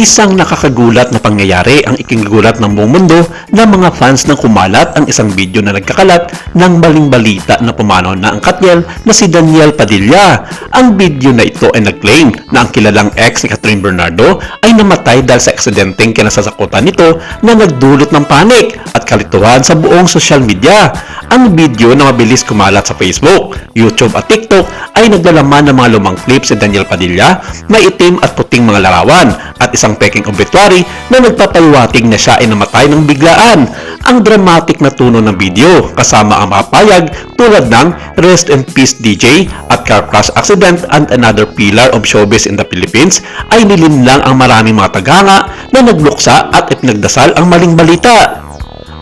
Isang nakakagulat na pangyayari ang ikinagulat ng buong mundo ng mga fans nang kumalat ang isang video na nagkakalat ng maling balita na pumanaw na ang Katniel na si Daniel Padilla. Ang video na ito ay nag-claim na ang kilalang ex ni Catherine Bernardo ay namatay dahil sa aksidenteng kinasasakutan nito na nagdulot ng panik at kalituhan sa buong social media. Ang video na mabilis kumalat sa Facebook, YouTube at TikTok ay naglalaman ng mga lumang clips si Daniel Padilla na itim at puting mga larawan at isang peking obituary na nagpapaliwatig na siya ay namatay ng biglaan. Ang dramatic na tono ng video kasama ang mga payag tulad ng Rest in Peace DJ at Car Crash Accident and Another Pillar of Showbiz in the Philippines ay nilinlang ang maraming mga tagahanga na nagluksa at ipinagdasal ang maling balita.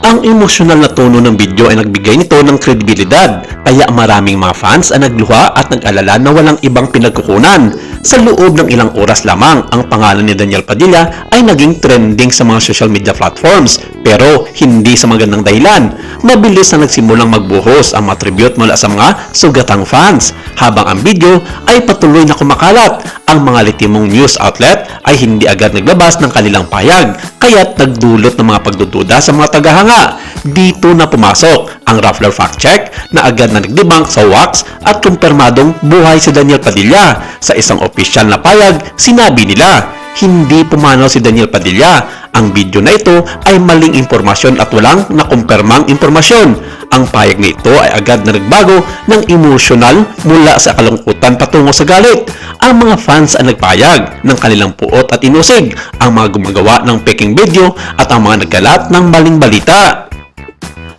Ang emosyonal na tono ng video ay nagbigay nito ng kredibilidad, kaya maraming mga fans ay nagluha at nag-alala na walang ibang pinagkukunan. Sa loob ng ilang oras lamang, ang pangalan ni Daniel Padilla ay naging trending sa mga social media platforms, pero hindi sa magandang dahilan. Mabilis na nagsimulang magbuhos ang mga tribute mula sa mga sugatang fans, habang ang video ay patuloy na kumakalat. Ang mga litimong news outlet ay hindi agad naglabas ng kanilang payag, kaya't nagdulot ng mga pagdududa sa mga tagahanga. Dito na pumasok ang Rappler Fact Check na agad na nagdebunk sa wax at kumpirmadong buhay si Daniel Padilla. Sa isang opisyal na payag, sinabi nila, hindi pumanaw si Daniel Padilla. Ang video na ito ay maling impormasyon at walang nakumpirmang impormasyon. Ang payag na ito ay agad na nagbago ng emosyonal mula sa kalungkutan patungo sa galit. Ang mga fans ay nagpayag ng kanilang puot at inusig ang mga gumagawa ng peking video at ang mga nagkalat ng maling balita.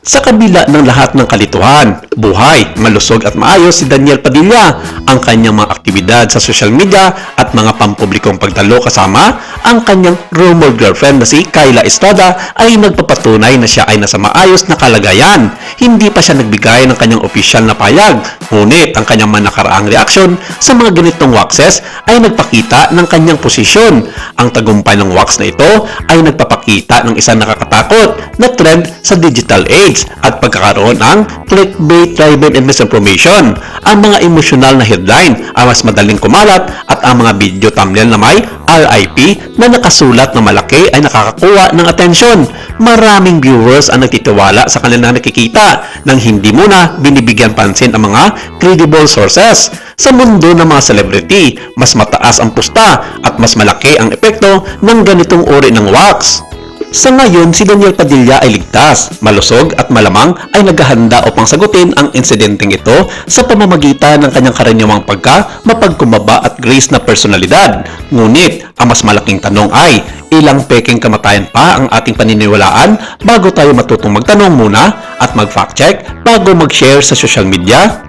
Sa kabila ng lahat ng kalituhan, buhay, malusog at maayos si Daniel Padilla. Ang kanyang mga aktibidad sa social media at mga pampublikong pagdalo kasama ang kanyang rumored girlfriend na si Kyla Estrada ay nagpapatunay na siya ay nasa maayos na kalagayan. Hindi pa siya nagbigay ng kanyang opisyal na payag, ngunit ang kanyang manakaraang reaksyon sa mga ganitong waxes ay nagpakita ng kanyang posisyon. Ang tagumpay ng wax na ito ay nagpapakita ng isang nakakatakot na trend sa digital age at pagkakaroon ng clickbait driven and misinformation. Ang mga emosyonal na headline ay mas madaling kumalat at ang mga video thumbnail na may RIP na nakasulat na malaki ay nakakakuha ng atensyon. Maraming viewers ang nagtitiwala sa kanilang nakikita nang hindi muna binibigyan pansin ang mga credible sources. Sa mundo ng mga celebrity, mas mataas ang pusta at mas malaki ang epekto ng ganitong uri ng wax. Sa ngayon, si Daniel Padilla ay ligtas, malusog at malamang ay naghahanda upang sagutin ang insidenteng ito sa pamamagitan ng kanyang karaniwang mapagkumbaba at grace na personalidad. Ngunit, ang mas malaking tanong ay, ilang peking kamatayan pa ang ating paniniwalaan bago tayo matutong magtanong muna at mag-fact check bago mag-share sa social media?